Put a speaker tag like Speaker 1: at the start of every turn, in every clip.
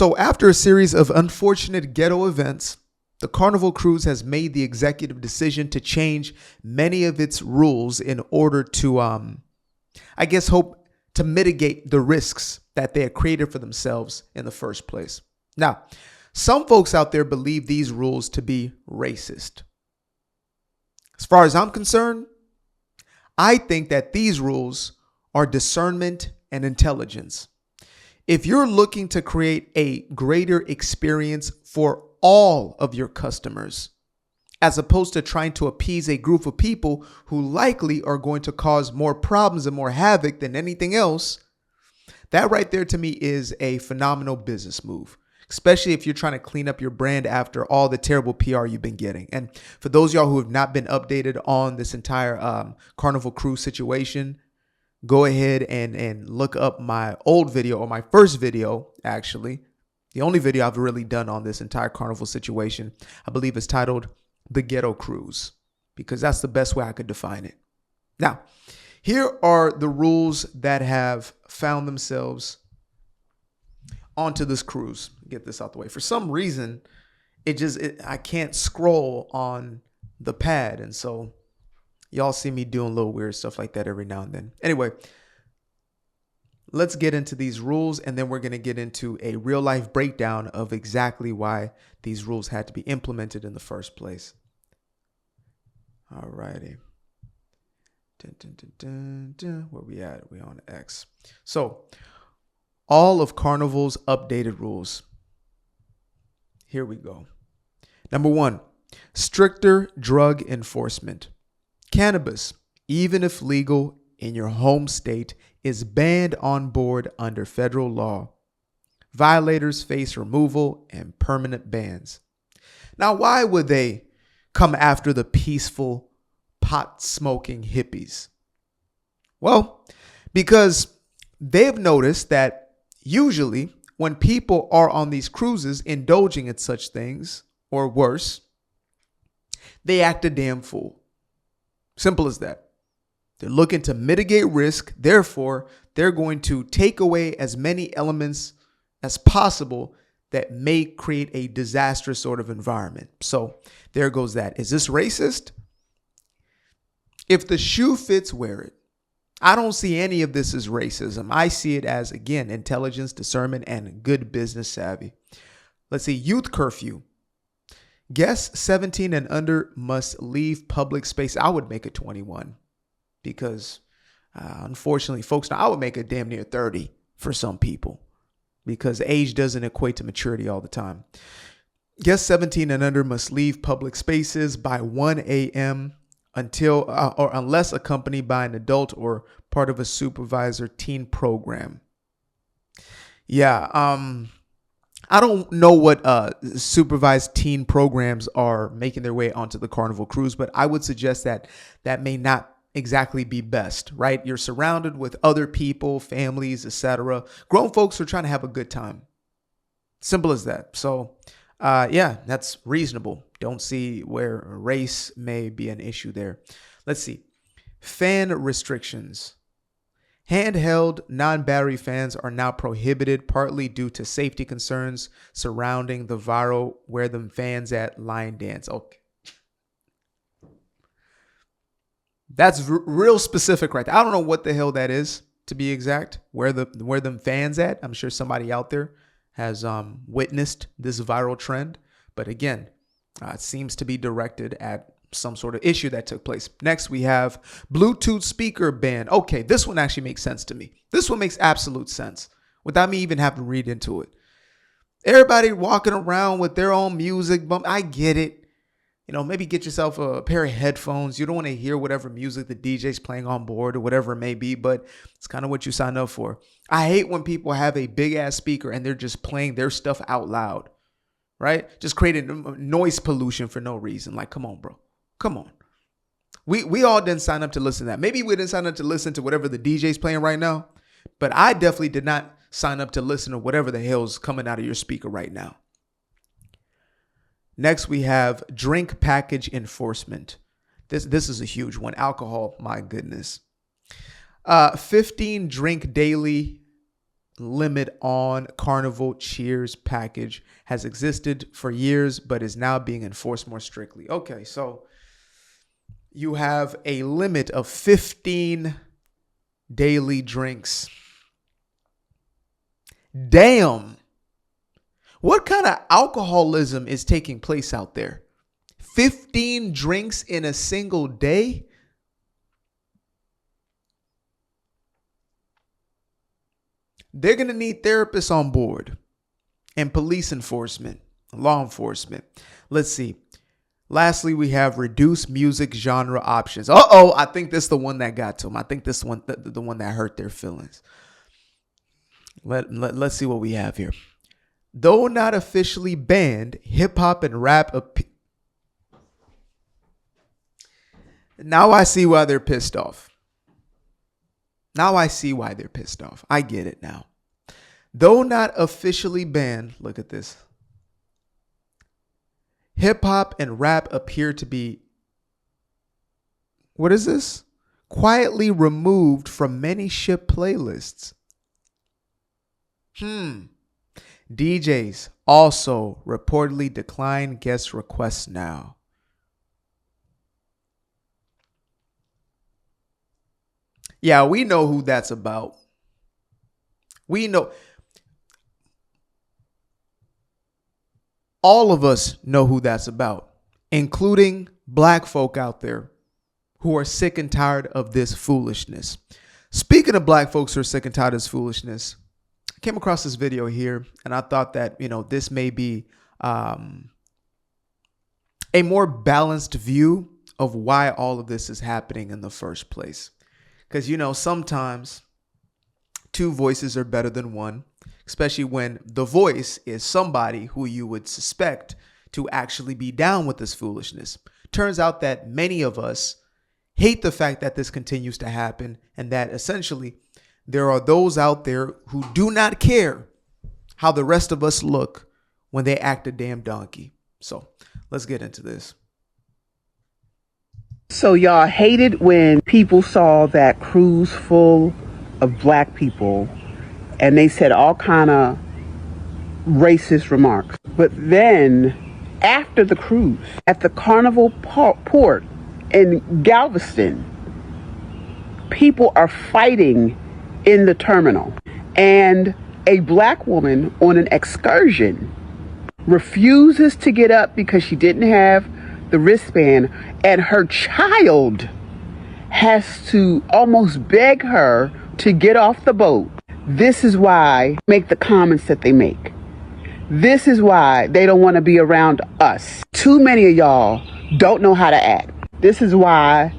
Speaker 1: So after a series of unfortunate ghetto events, the Carnival Cruise has made the executive decision to change many of its rules in order to, hope to mitigate the risks that they had created for themselves in the first place. Now, some folks out there believe these rules to be racist. As far as I'm concerned, I think that these rules are discernment and intelligence. If you're looking to create a greater experience for all of your customers, as opposed to trying to appease a group of people who likely are going to cause more problems and more havoc than anything else, that right there to me is a phenomenal business move, especially if you're trying to clean up your brand after all the terrible PR you've been getting. And for those of y'all who have not been updated on this entire Carnival Cruise situation, go ahead and look up my old video, or my first video, actually. The only video I've really done on this entire Carnival situation, I believe is titled The Ghetto Cruise, because that's the best way I could define it. Now, here are the rules that have found themselves onto this cruise. Get this out the way. For some reason, I can't scroll on the pad. And so y'all see me doing little weird stuff like that every now and then. Anyway, let's get into these rules, and then we're going to get into a real life breakdown of exactly why these rules had to be implemented in the first place. All righty. Where we at? We on X. So all of Carnival's updated rules. Here we go. Number 1, stricter drug enforcement. Cannabis, even if legal in your home state, is banned on board under federal law. Violators face removal and permanent bans. Now, why would they come after the peaceful pot smoking hippies? Well, because they've noticed that usually when people are on these cruises indulging in such things, or worse, they act a damn fool. Simple as that. They're looking to mitigate risk. Therefore, they're going to take away as many elements as possible that may create a disastrous sort of environment. So there goes that. Is this racist? If the shoe fits, wear it. I don't see any of this as racism. I see it as, again, intelligence, discernment, and good business savvy. Let's see, youth curfew. Guests 17 and under must leave public space. I would make it 21 because unfortunately, folks, now I would make it damn near 30 for some people because age doesn't equate to maturity all the time. Guests 17 and under must leave public spaces by 1 a.m. until or unless accompanied by an adult or part of a supervisor teen program. Yeah, I don't know what supervised teen programs are making their way onto the Carnival Cruise, but I would suggest that that may not exactly be best, right? You're surrounded with other people, families, etc. Grown folks are trying to have a good time. Simple as that. So, yeah, that's reasonable. Don't see where race may be an issue there. Let's see. Fan restrictions. Handheld non-battery fans are now prohibited, partly due to safety concerns surrounding the viral "Where Them Fans At" line dance. Okay. That's real specific right there. I don't know what the hell that is, to be exact. Where them fans at? I'm sure somebody out there has witnessed this viral trend. But again, it seems to be directed at some sort of issue that took place. Next, we have Bluetooth speaker ban. Okay, this one actually makes sense to me. This one makes absolute sense without me even having to read into it. Everybody walking around with their own music. I get it. You know, maybe get yourself a pair of headphones. You don't want to hear whatever music the DJ's playing on board or whatever it may be, but it's kind of what you sign up for. I hate when people have a big ass speaker and they're just playing their stuff out loud, right? Just creating noise pollution for no reason. Like, come on, bro. Come on. We all didn't sign up to listen to that. Maybe we didn't sign up to listen to whatever the DJ's playing right now, but I definitely did not sign up to listen to whatever the hell's coming out of your speaker right now. Next, we have drink package enforcement. This is a huge one. Alcohol, my goodness. 15 drink daily limit on Carnival Cheers package has existed for years, but is now being enforced more strictly. Okay, so you have a limit of 15 daily drinks. Damn. What kind of alcoholism is taking place out there? 15 drinks in a single day? They're going to need therapists on board and police enforcement, law enforcement. Let's see. Lastly, we have reduced music genre options. I think this is the one that got to them. I think this one, the one that hurt their feelings. Let's see what we have here. Though not officially banned, hip hop and rap. Now I see why they're pissed off. I get it now. Though not officially banned, look at this. Hip hop and rap appear to be, what is this? Quietly removed from many ship playlists. DJs also reportedly decline guest requests now. Yeah, we know who that's about. We know. All of us know who that's about, including black folk out there who are sick and tired of this foolishness. Speaking of black folks who are sick and tired of this foolishness, I came across this video here and I thought that, this may be a more balanced view of why all of this is happening in the first place. Because, sometimes two voices are better than one, especially when the voice is somebody who you would suspect to actually be down with this foolishness. Turns out that many of us hate the fact that this continues to happen and that essentially there are those out there who do not care how the rest of us look when they act a damn donkey. So let's get into this.
Speaker 2: So y'all hated when people saw that cruise full of black people and they said all kind of racist remarks. But then after the cruise at the Carnival port in Galveston, people are fighting in the terminal. And a black woman on an excursion refuses to get up because she didn't have the wristband, and her child has to almost beg her to get off the boat. This is why they make the comments that they make. This is why they don't want to be around us. Too many of y'all don't know how to act. This is why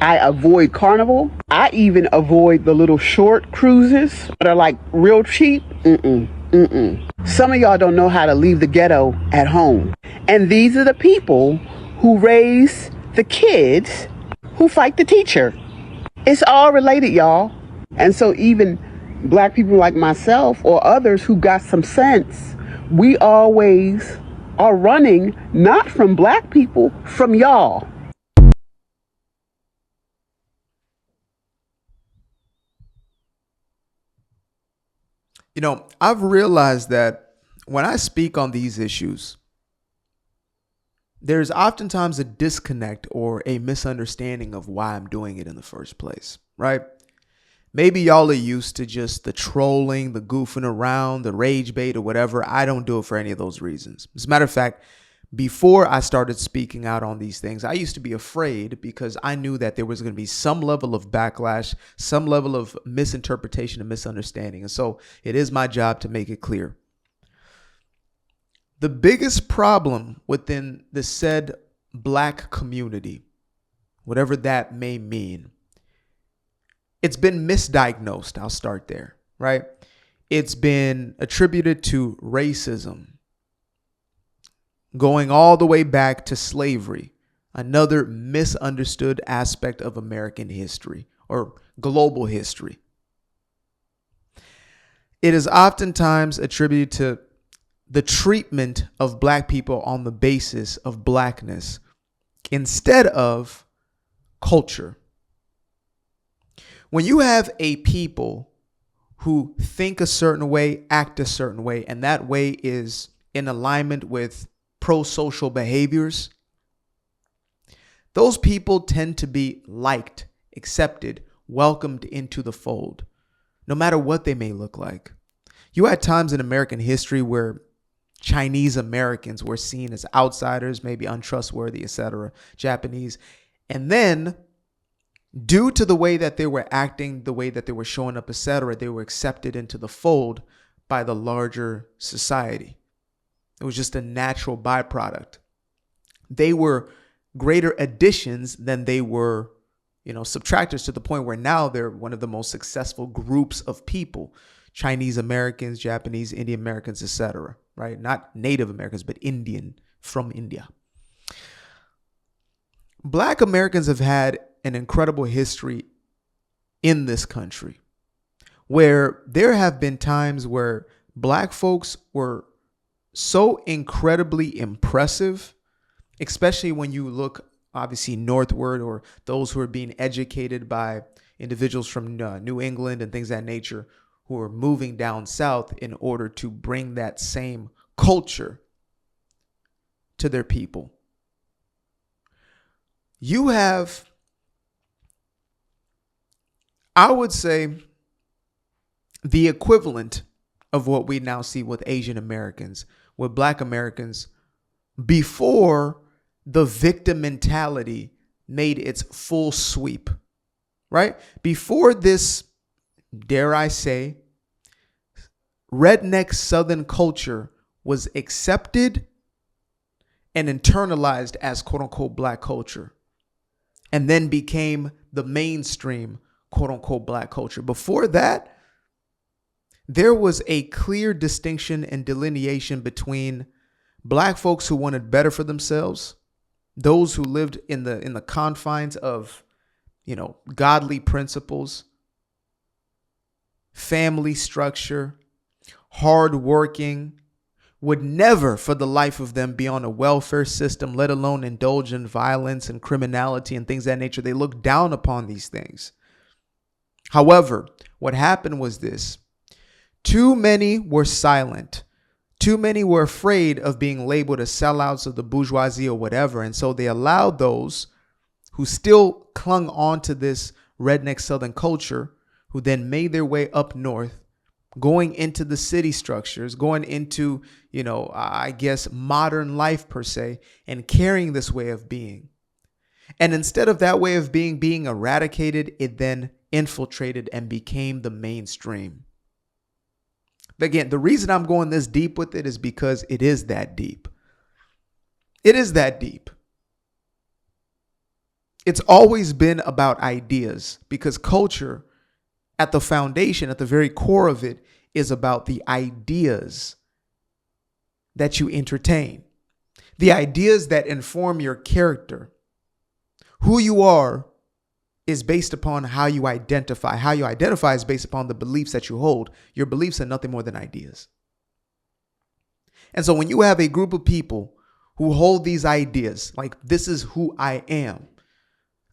Speaker 2: I avoid Carnival. I even avoid the little short cruises that are like real cheap. Some of y'all don't know how to leave the ghetto at home. And these are the people who raise the kids who fight the teacher. It's all related, y'all. And so even black people like myself or others who got some sense, we always are running not from black people, from y'all.
Speaker 1: I've realized that when I speak on these issues, there's oftentimes a disconnect or a misunderstanding of why I'm doing it in the first place, right? Maybe y'all are used to just the trolling, the goofing around, the rage bait or whatever. I don't do it for any of those reasons. As a matter of fact, before I started speaking out on these things, I used to be afraid because I knew that there was going to be some level of backlash, some level of misinterpretation and misunderstanding. And so it is my job to make it clear. The biggest problem within the said black community, whatever that may mean, it's been misdiagnosed. I'll start there, right? It's been attributed to racism, going all the way back to slavery, another misunderstood aspect of American history or global history. It is oftentimes attributed to the treatment of black people on the basis of blackness instead of culture. When you have a people who think a certain way, act a certain way, and that way is in alignment with pro-social behaviors, those people tend to be liked, accepted, welcomed into the fold, no matter what they may look like. You had times in American history where Chinese Americans were seen as outsiders, maybe untrustworthy, etc., Japanese. And then, due to the way that they were acting, the way that they were showing up, etc., they were accepted into the fold by the larger society. It was just a natural byproduct. They were greater additions than they were, subtractors, to the point where now they're one of the most successful groups of people. Chinese Americans, Japanese, Indian Americans, etc., right? Not Native Americans, but Indian from India. Black Americans have had an incredible history in this country where there have been times where Black folks were so incredibly impressive, especially when you look obviously northward, or those who are being educated by individuals from New England and things of that nature, who are moving down south in order to bring that same culture to their people. You have, I would say, the equivalent of what we now see with Asian Americans, with Black Americans, before the victim mentality made its full sweep, right? Before this, dare I say, redneck Southern culture was accepted and internalized as quote unquote Black culture, and then became the mainstream quote unquote Black culture. Before that, there was a clear distinction and delineation between Black folks who wanted better for themselves, those who lived in the confines of, godly principles, family structure, hardworking, would never for the life of them be on a welfare system, let alone indulge in violence and criminality and things of that nature. They looked down upon these things. However, what happened was this: too many were silent. Too many were afraid of being labeled as sellouts of the bourgeoisie or whatever. And so they allowed those who still clung on to this redneck Southern culture, who then made their way up north, going into the city structures, going into, modern life per se, and carrying this way of being. And instead of that way of being eradicated, it then infiltrated and became the mainstream. Again, the reason I'm going this deep with it is because it is that deep. It is that deep. It's always been about ideas, because culture, at the foundation, at the very core of it, is about the ideas that you entertain, the ideas that inform your character. Who you are is based upon how you identify. How you identify is based upon the beliefs that you hold. Your beliefs are nothing more than ideas. And so when you have a group of people who hold these ideas, like, this is who I am.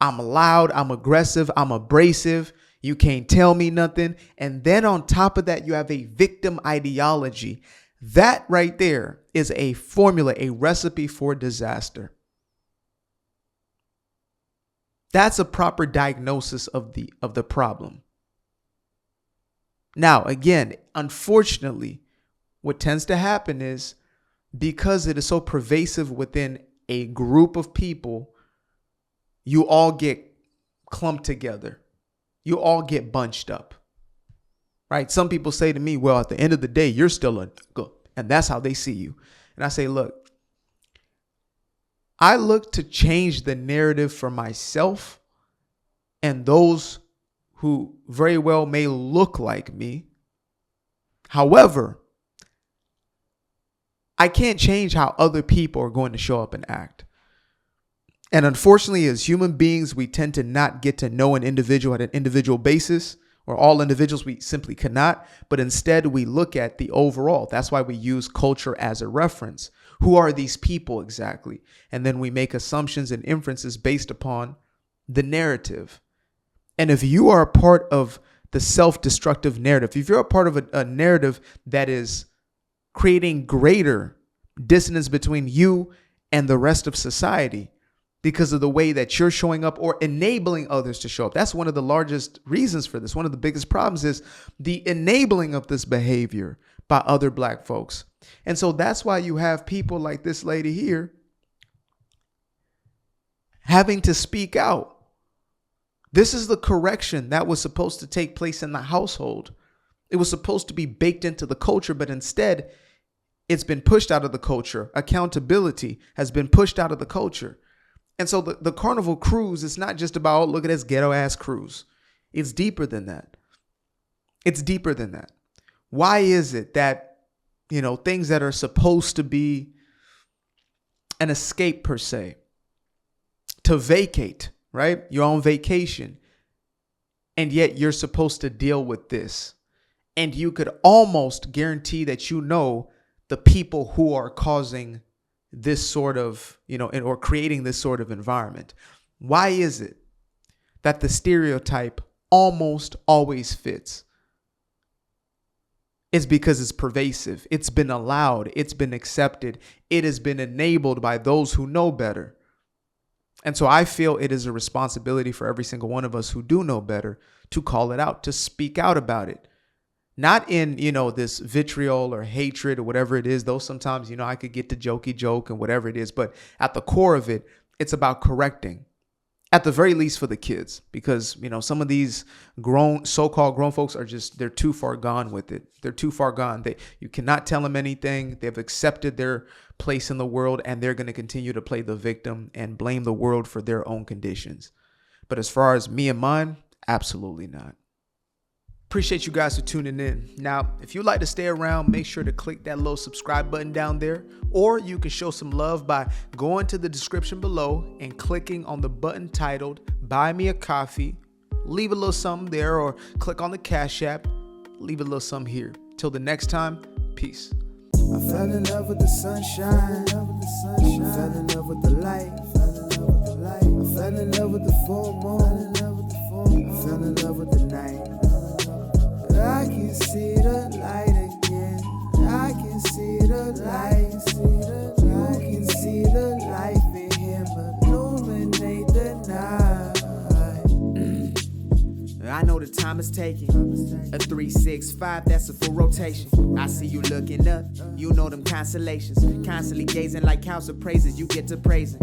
Speaker 1: I'm loud, I'm aggressive, I'm abrasive. You can't tell me nothing. And then on top of that, you have a victim ideology. That right there is a formula, a recipe for disaster. That's a proper diagnosis of the problem. Now, again, unfortunately, what tends to happen is, because it is so pervasive within a group of people, you all get clumped together. You all get bunched up, right? Some people say to me, well, at the end of the day, you're still a nigga, and that's how they see you. And I say, look, I look to change the narrative for myself and those who very well may look like me. However, I can't change how other people are going to show up and act. And unfortunately, as human beings, we tend to not get to know an individual at an individual basis, or all individuals we simply cannot, but instead we look at the overall. That's why we use culture as a reference. Who are these people exactly? And then we make assumptions and inferences based upon the narrative. And if you are a part of the self-destructive narrative, if you're a part of a narrative that is creating greater dissonance between you and the rest of society because of the way that you're showing up or enabling others to show up. That's one of the largest reasons for this. One of the biggest problems is the enabling of this behavior by other Black folks. And so that's why you have people like this lady here having to speak out. This is the correction that was supposed to take place in the household. It was supposed to be baked into the culture, but instead it's been pushed out of the culture. Accountability has been pushed out of the culture. And so the Carnival cruise is not just about, oh, look at this ghetto ass cruise. It's deeper than that. It's deeper than that. Why is it that, things that are supposed to be an escape per se, to vacate, right? You're on vacation, and yet you're supposed to deal with this. And you could almost guarantee that the people who are causing this sort of, or creating this sort of environment. Why is it that the stereotype almost always fits? It's because it's pervasive. It's been allowed. It's been accepted. It has been enabled by those who know better. And so I feel it is a responsibility for every single one of us who do know better to call it out, to speak out about it. Not in, this vitriol or hatred or whatever it is, though sometimes, I could get the jokey joke and whatever it is. But at the core of it, it's about correcting, at the very least for the kids, because, some of these so-called grown folks are they're too far gone with it. They're too far gone. You cannot tell them anything. They've accepted their place in the world, and they're going to continue to play the victim and blame the world for their own conditions. But as far as me and mine, absolutely not. Appreciate you guys for tuning in. Now, if you'd like to stay around, make sure to click that little subscribe button down there, or you can show some love by going to the description below and clicking on the button titled Buy Me a Coffee. Leave a little something there, or click on the Cash App. Leave a little something here. Till the next time, peace.
Speaker 3: I fell in love with the sunshine. I fell in love with the light. I fell in love with the full moon. I fell in love with the night. I can see the light again. I can see the light. You can see the life in him illuminate the night. I know the time is taking. A 3-6-5, that's a full rotation. I see you looking up, them constellations. Constantly gazing like house of praises, you get to praising.